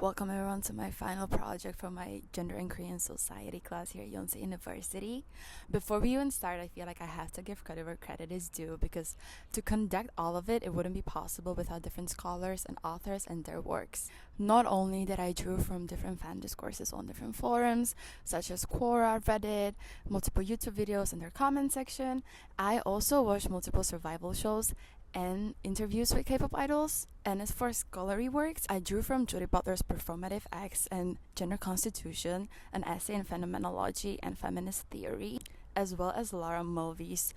Welcome everyone to my final project for my Gender and Korean Society class here at Yonsei University. Before we even start, I feel like I have to give credit where credit is due because to conduct all of it, it wouldn't be possible without different scholars and authors and their works. Not only that I drew from different fan discourses on different forums, such as Quora, Reddit, multiple YouTube videos and their comment section, I also watched multiple survival shows and interviews with K-pop idols. And as for scholarly works, I drew from Judy Butler's Performative Acts and Gender Constitution, an essay in phenomenology and feminist theory, as well as Lara Mulvey's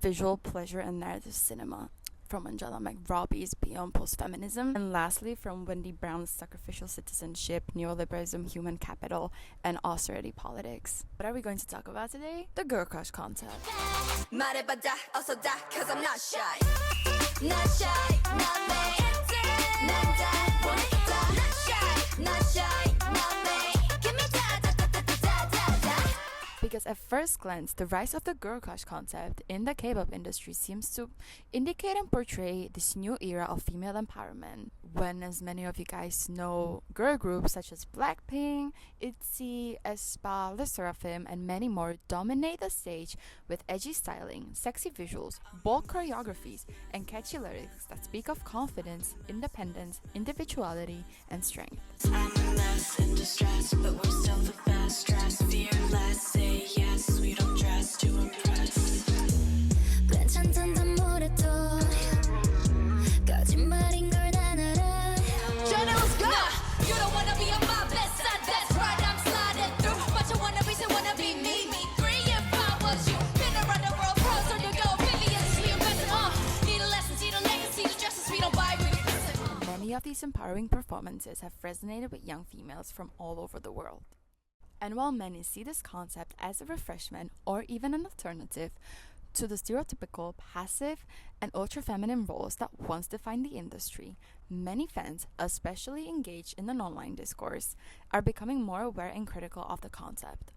Visual Pleasure and Narrative Cinema, from Angela McRobbie's Beyond Post-Feminism, and lastly from Wendy Brown's Sacrificial Citizenship, Neoliberalism, Human Capital, and Austerity Politics. What are we going to talk about today? The girl crush concept. 말해봐다, 어서 다, 'cause I'm not shy. Not shy, not me. 난 다 원했다. Not shy, not shy, not me. Give me da da da da da da da. Because at first glance, the rise of the girl crush concept in the K-pop industry seems to indicate and portray this new era of female empowerment. When, as many of you guys know, girl groups such as Blackpink, ITZY, aespa, LE SSERAFIM, and many more dominate the stage with edgy styling, sexy visuals, bold choreographies, and catchy lyrics that speak of confidence, independence, individuality, and strength. I'm a mess in distress, but we're still the best. Dress fearless, say yes, we don't dress to impress. 괜찮단다 뭐래도 거짓말인 걸 다 알아. Johnny, let's go! Nah, you don't wanna be on my best side, that's right, I'm sliding through. But you wanna be me. 3 if I was you. Been around the world, pros on your go, billions, we invested, need a lesson, see the legacy, the dresses we don't buy, we listen. Many of these empowering performances have resonated with young females from all over the world. And while many see this concept as a refreshment or even an alternative to the stereotypical passive and ultra-feminine roles that once defined the industry, many fans, especially engaged in an online discourse, are becoming more aware and critical of the concept.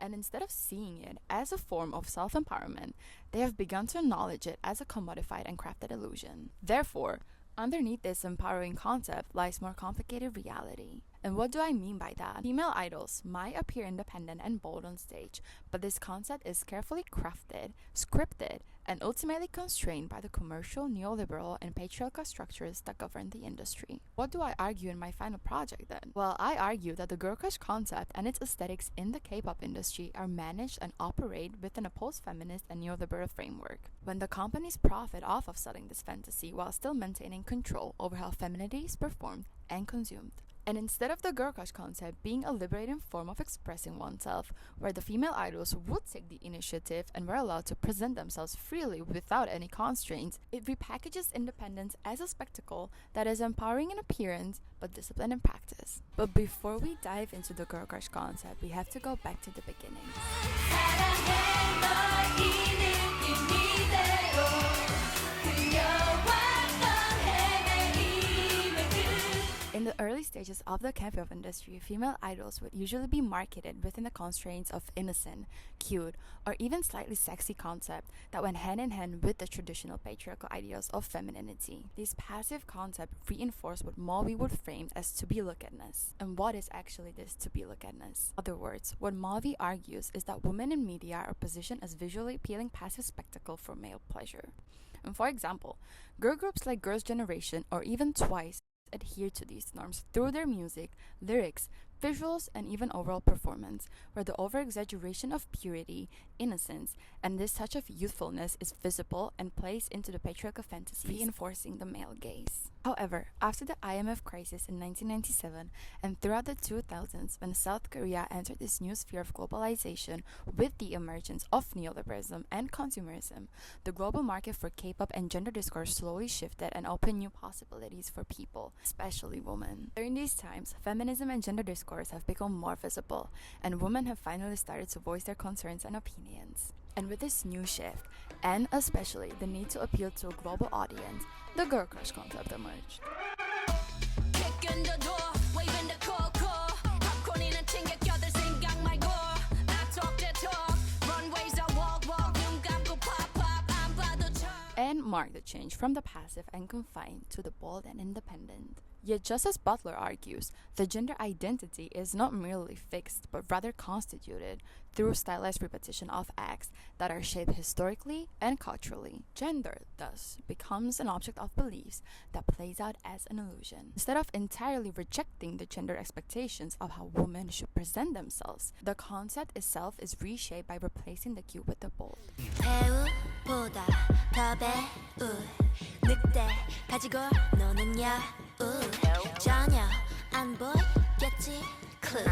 And instead of seeing it as a form of self-empowerment, they have begun to acknowledge it as a commodified and crafted illusion. Therefore, underneath this empowering concept lies more complicated reality. And what do I mean by that? Female idols might appear independent and bold on stage, but this concept is carefully crafted, scripted, and ultimately constrained by the commercial, neoliberal, and patriarchal structures that govern the industry. What do I argue in my final project then? Well, I argue that the girl crush concept and its aesthetics in the K-pop industry are managed and operate within a post-feminist and neoliberal framework. When the companies profit off of selling this fantasy while still maintaining control over how femininity is performed and consumed. And instead of the girl crush concept being a liberating form of expressing oneself, where the female idols would take the initiative and were allowed to present themselves freely without any constraints, it repackages independence as a spectacle that is empowering in appearance but disciplined in practice. But before we dive into the girl crush concept, we have to go back to the beginning. In the early stages of the K-pop industry, female idols would usually be marketed within the constraints of innocent, cute, or even slightly sexy concept that went hand in hand with the traditional patriarchal ideals of femininity. This passive concept reinforced what Mulvey would frame as to-be-lookedness. And what is actually this to-be-lookedness? In other words, what Mulvey argues is that women in media are positioned as visually appealing passive spectacle for male pleasure. And for example, girl groups like Girls' Generation or even Twice adhere to these norms through their music, lyrics, visuals, and even overall performance, where the over-exaggeration of purity, innocence, and this touch of youthfulness is visible and plays into the patriarchal fantasies, reinforcing the male gaze. However, after the IMF crisis in 1997 and throughout the 2000s, when South Korea entered this new sphere of globalization with the emergence of neoliberalism and consumerism, the global market for K-pop and gender discourse slowly shifted and opened new possibilities for people, especially women. During these times, feminism and gender discourse have become more visible, and women have finally started to voice their concerns and opinions. And with this new shift, and especially the need to appeal to a global audience, the girl crush concept emerged. And marked the change from the passive and confined to the bold and independent. Yet just as Butler argues, the gender identity is not merely fixed but rather constituted through stylized repetition of acts that are shaped historically and culturally. Gender, thus, becomes an object of beliefs that plays out as an illusion. Instead of entirely rejecting the gender expectations of how women should present themselves, the concept itself is reshaped by replacing the cute with the bold. 배우보다 더 배우 늑대 가지고 노는 여우 전혀 안 보였지 clue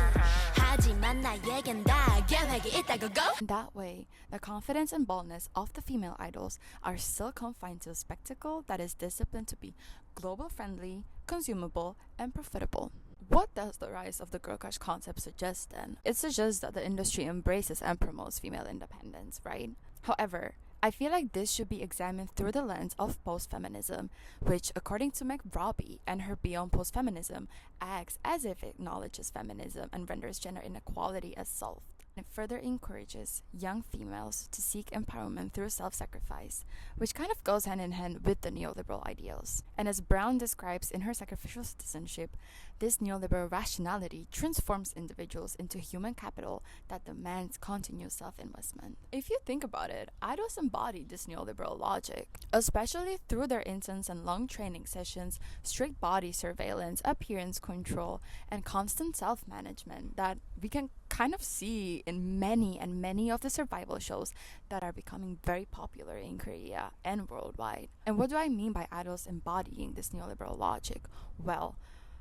하지만 나에겐 다 계획이 있다고 go. In that way, the confidence and boldness of the female idols are still confined to a spectacle that is disciplined to be global friendly, consumable, and profitable. What does the rise of the girl crush concept suggest then? It suggests that the industry embraces and promotes female independence, right? However, I feel like this should be examined through the lens of post-feminism, which, according to Meg Robbie and her Beyond Post-Feminism, acts as if it acknowledges feminism and renders gender inequality as solved. It further encourages young females to seek empowerment through self-sacrifice, which kind of goes hand in hand with the neoliberal ideals. And as Brown describes in her Sacrificial Citizenship, this neoliberal rationality transforms individuals into human capital that demands continuous self-investment. If you think about it, idols embody this neoliberal logic, especially through their intense and long training sessions, strict body surveillance, appearance control, and constant self-management that we can kind of see in many of the survival shows that are becoming very popular in Korea and worldwide. And what do I mean by idols embodying this neoliberal logic? Well,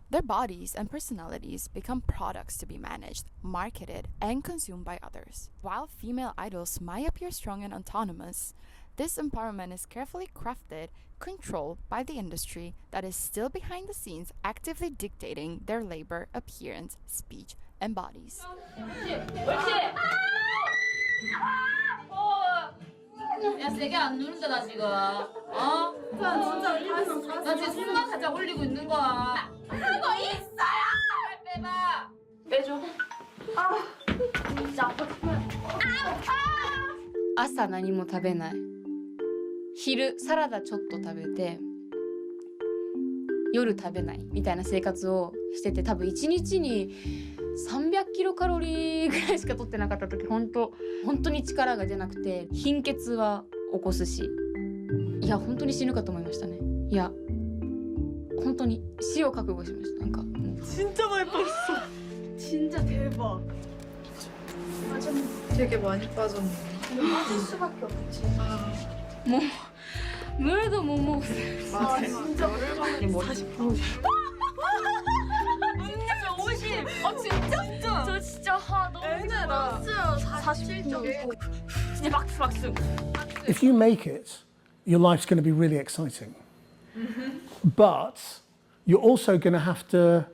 their bodies and personalities become products to be managed, marketed, and consumed by others. While female idols might appear strong and autonomous, this empowerment is carefully crafted, controlled by the industry that is still behind the scenes actively dictating their labor, appearance, speech, and bodies. 야 세게 안 누른다 나 지금 어? 나 지금 손만 살짝 올리고 있는 거야 하고 있어요! 빨리 빼봐 빼줘 진짜 아파 朝何も食べない昼サラダちょっと食べて夜食べないみたいな生活をしてて多分1日に300キロカロリーぐらいしか取ってなかった時本当に力が出なくて貧血は起こすしいや本当に死ぬかと思いましたねいや本当に死を覚悟しましたなんか진짜 많이 빠졌어. 진짜 대박. 되게 많이 빠졌네. 빠질 수밖에 없지. 뭐 물도 못 먹었어요 아 진짜 오랜만에 40%. 진짜? 저 진짜 너무 힘들었어요. 47.9. 진짜 박수 If you make it, your life's going to be really exciting. But you're also going to have to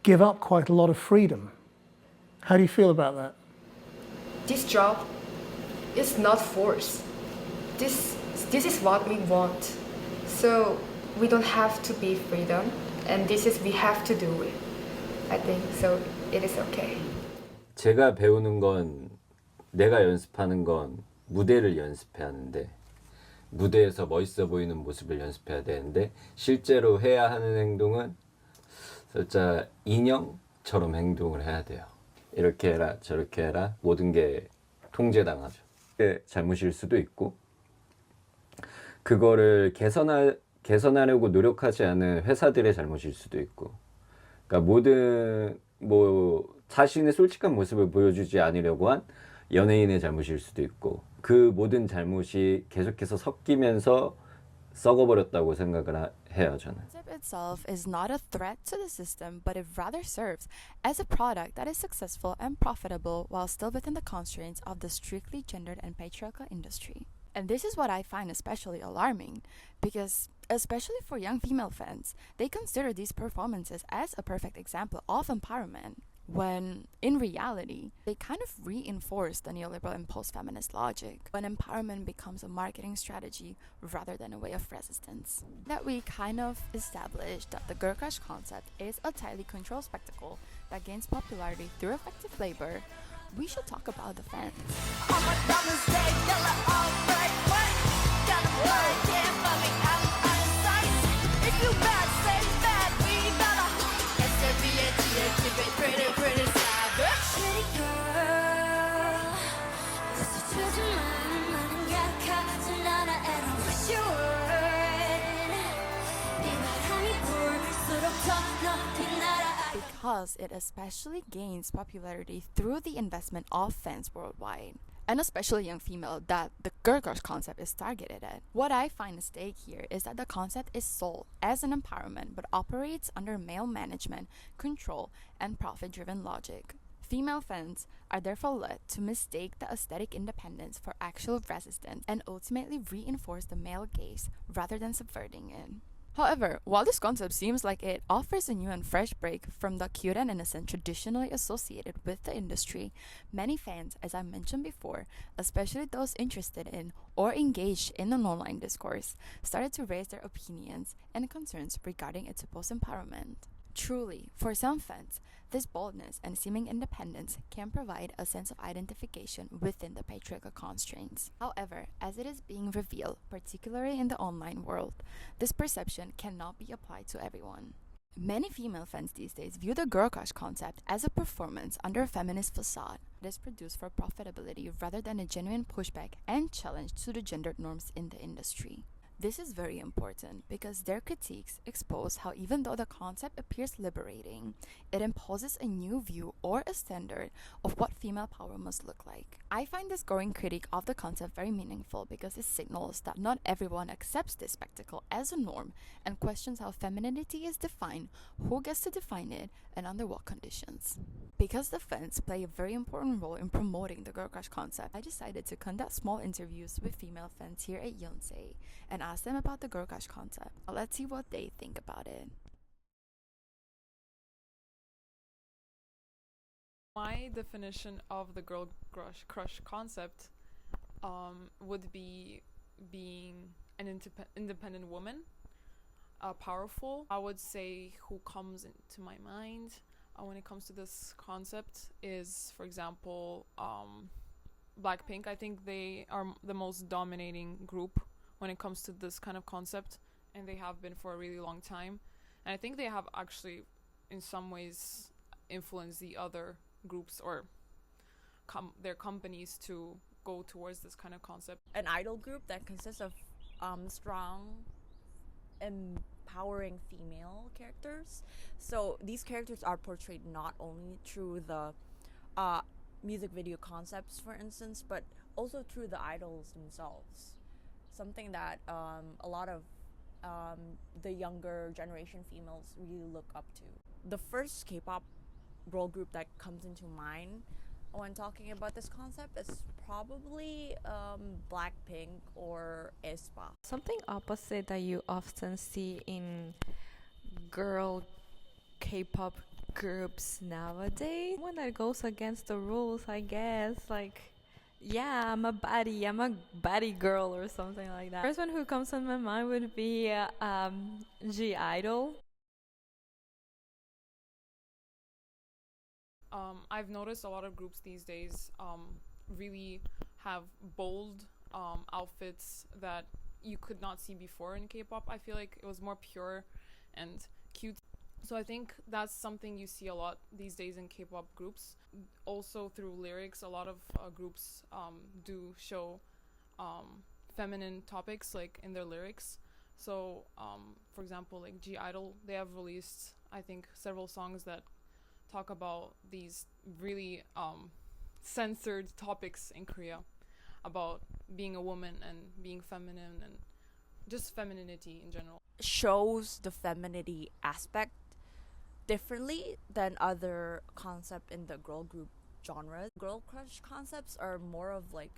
give up quite a lot of freedom. How do you feel about that? This job is not forced. This is what we want. So we don't have to be freedom, and this is we have to do it. I think so. It is okay. 제가 배우는 건 내가 연습하는 건 무대를 연습해야 하는데 무대에서 멋있어 보이는 모습을 연습해야 되는데 실제로 해야 하는 행동은 살짝 인형처럼 행동을 해야 돼요. 이렇게 해라 저렇게 해라 모든 게 통제당하죠. 잘못일 수도 있고 그거를 개선하려고 노력하지 않은 회사들의 잘못일 수도 있고 그러니까 모든 자신의 솔직한 모습을 보여주지 않으려고 한 연예인의 잘못일 수도 있고 그 모든 잘못이 계속해서 섞이면서 썩어버렸다고 생각을 해요 저는. Concept itself is not a threat to the system, but it rather serves as a product that is successful and profitable while still within the constraints of the strictly gendered and patriarchal industry. And this is what I find especially alarming, because especially for young female fans, they consider these performances as a perfect example of empowerment, when in reality, they kind of reinforce the neoliberal and post-feminist logic, when empowerment becomes a marketing strategy rather than a way of resistance. That we kind of established that the girl crush concept is a tightly controlled spectacle that gains popularity through effective labor, we should talk about the fans. If you bad, say bad, we bad. because it especially gains popularity through the investment of fans worldwide, and especially young female that the girl crush concept is targeted at. What I find at stake here is that the concept is sold as an empowerment but operates under male management, control, and profit-driven logic. Female fans are therefore led to mistake the aesthetic independence for actual resistance and ultimately reinforce the male gaze rather than subverting it. However, while this concept seems like it offers a new and fresh break from the cute and innocent traditionally associated with the industry, many fans, as I mentioned before, especially those interested in or engaged in an online discourse, started to raise their opinions and concerns regarding its supposed empowerment. Truly, for some fans, this boldness and seeming independence can provide a sense of identification within the patriarchal constraints. However, as it is being revealed, particularly in the online world, this perception cannot be applied to everyone. Many female fans these days view the girl crush concept as a performance under a feminist facade that is produced for profitability rather than a genuine pushback and challenge to the gendered norms in the industry. This is very important because their critiques expose how even though the concept appears liberating, it imposes a new view or a standard of what female power must look like. I find this growing critique of the concept very meaningful because it signals that not everyone accepts this spectacle as a norm and questions how femininity is defined, who gets to define it, and under what conditions. Because the fans play a very important role in promoting the girl crush concept, I decided to conduct small interviews with female fans here at Yonsei and ask them about the girl crush concept. Let's see what they think about it. My definition of the girl crush concept would be being an independent woman, powerful. I would say who comes into my mind when it comes to this concept is, for example, Blackpink. I think they are the most dominating group when it comes to this kind of concept, and they have been for a really long time. And I think they have actually, in some ways, influenced the other groups or their companies to go towards this kind of concept. An idol group that consists of strong, empowering female characters. So these characters are portrayed not only through the music video concepts, for instance, but also through the idols themselves. Something that a lot of the younger generation females really look up to. The first K-pop girl group that comes into mind when talking about this concept is probably Blackpink or aespa. Something opposite that you often see in girl K-pop groups nowadays. One that goes against the rules, I guess. Like, yeah, I'm a baddie girl or something like that. First one who comes to my mind would be G-idol. I've noticed a lot of groups these days really have bold outfits that you could not see before in K-pop. I feel like it was more pure and cute. So I think that's something you see a lot these days in K-pop groups. Also through lyrics, a lot of groups do show feminine topics like in their lyrics. So for example, like G-idol, they have released, I think, several songs that talk about these really censored topics in Korea about being a woman and being feminine and just femininity in general. Shows the femininity aspect differently than other concept in the girl group genre. Girl crush concepts are more of like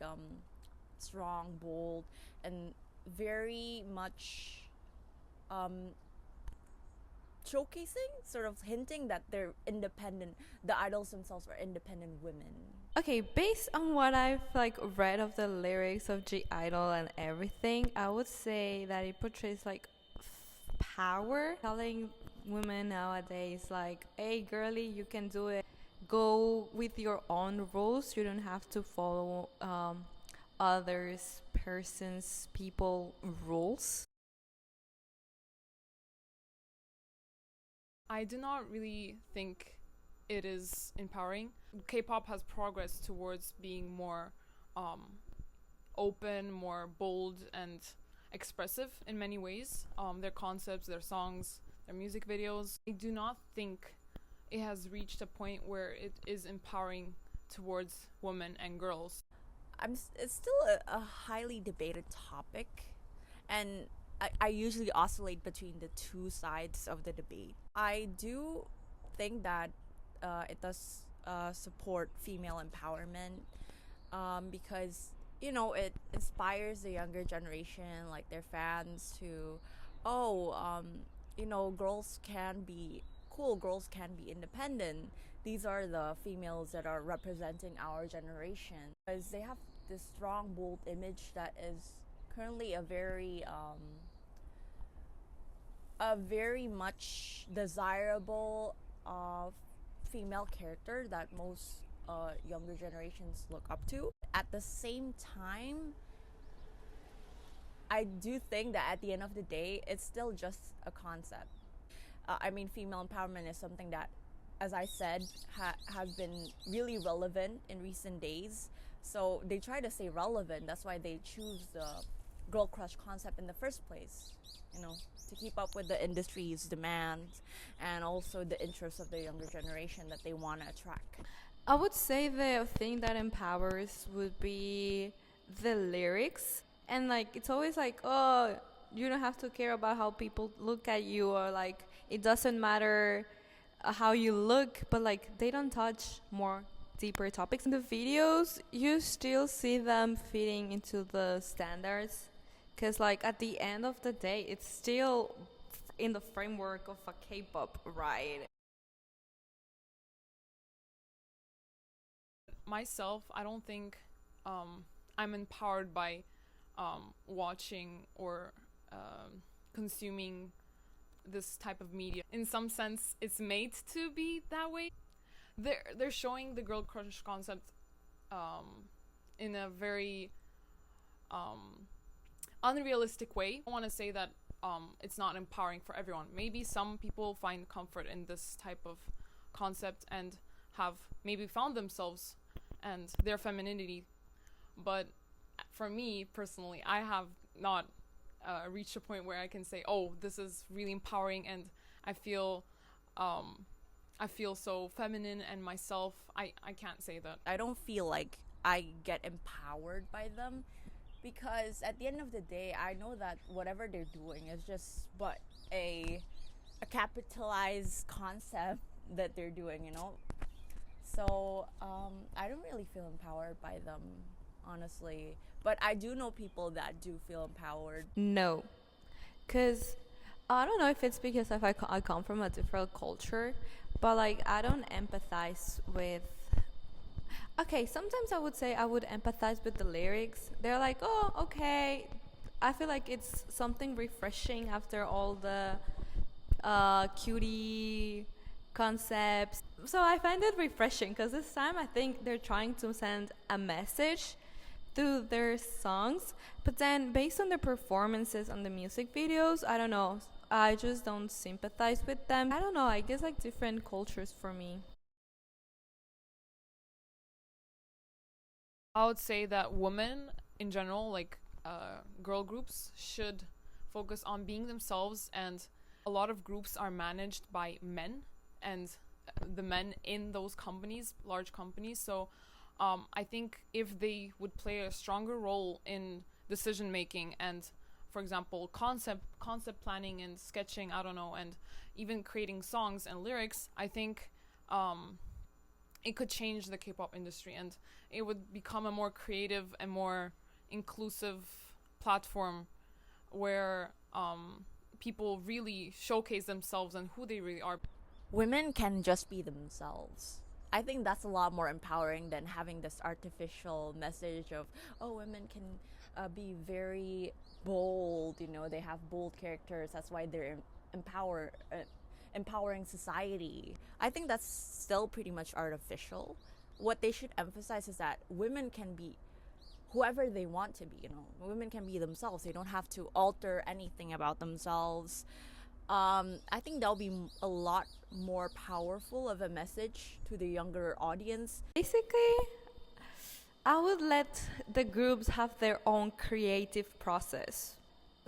strong, bold, and very much showcasing, sort of hinting that they're independent. The idols themselves are independent women. Okay, based on what I've like read of the lyrics of G-idol and everything, I would say that it portrays like power, telling women nowadays like, hey girly, you can do it, go with your own rules, you don't have to follow others people rules. I do not really think it is empowering. K-pop has progressed towards being more open, more bold, and expressive in many ways. Their concepts, their songs, their music videos. I do not think it has reached a point where it is empowering towards women and girls. It's still a highly debated topic, and I usually oscillate between the two sides of the debate. I do think that it does support female empowerment, because it inspires the younger generation, like their fans, to girls can be cool, girls can be independent. These are the females that are representing our generation, because they have this strong, bold image that is currently a very much desirable female character that most younger generations look up to. At the same time, I do think that at the end of the day, it's still just a concept. Female empowerment is something that, as I said, has been really relevant in recent days. So they try to stay relevant. That's why they choose the girl crush concept in the first place, to keep up with the industry's demands and also the interests of the younger generation that they want to attract. I would say the thing that empowers would be the lyrics. And it's always oh, you don't have to care about how people look at you, or it doesn't matter how you look, but they don't touch more deeper topics. In the videos, you still see them fitting into the standards, because at the end of the day, it's still in the framework of a K-pop, right? Myself, I don't think I'm empowered by watching or consuming this type of media. In some sense, it's made to be that way. They're showing the girl crush concept in a very unrealistic way. I want to say that it's not empowering for everyone. Maybe some people find comfort in this type of concept and have maybe found themselves and their femininity, but for me personally, I have not reached a point where I can say, oh, this is really empowering and I feel so feminine and myself. I can't say that. I don't feel like I get empowered by them, because at the end of the day, I know that whatever they're doing is just but a capitalized concept that they're doing, So I don't really feel empowered by them, honestly. But I do know people that do feel empowered. No, because I don't know if it's because I come from a different culture, but I don't empathize with. Okay, sometimes I would say I would empathize with the lyrics. They're oh, okay. I feel like it's something refreshing after all the cutie concepts. So I find it refreshing, because this time I think they're trying to send a message through their songs, but then based on the performances on the music videos, I don't know, I just don't sympathize with them. I don't know, I guess different cultures for me. I would say that women in general, girl groups, should focus on being themselves, and a lot of groups are managed by men, and the men in those companies, large companies. So I think if they would play a stronger role in decision making and, for example, concept planning and sketching, I don't know, and even creating songs and lyrics, I think it could change the K-pop industry, and it would become a more creative and more inclusive platform where people really showcase themselves and who they really are. Women can just be themselves. I think that's a lot more empowering than having this artificial message of, oh, women can be very bold, they have bold characters, that's why they're empowering society. I think that's still pretty much artificial. What they should emphasize is that women can be whoever they want to be, women can be themselves. They don't have to alter anything about themselves. I think that'll be a lot more powerful of a message to the younger audience. Basically, I would let the groups have their own creative process.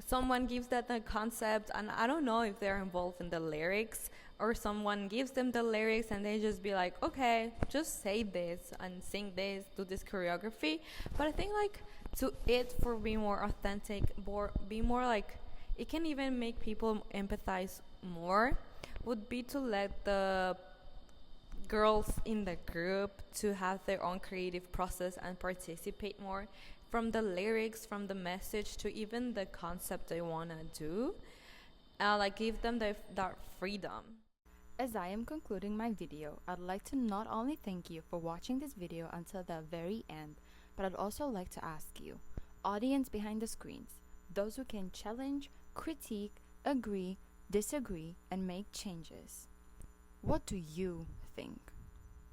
Someone gives that a concept, and I don't know if they're involved in the lyrics or someone gives them the lyrics and they just be like, okay, just say this and sing this, do this choreography. But I think like to it for being more authentic, be more like, it can even make people empathize more, would be to let the girls in the group to have their own creative process and participate more, from the lyrics, from the message, to even the concept they want to do. Like give them that freedom. As I am concluding my video, I'd like to not only thank you for watching this video until the very end, but I'd also like to ask you, audience behind the screens, those who can challenge, critique, agree, disagree, and make changes, what do you think?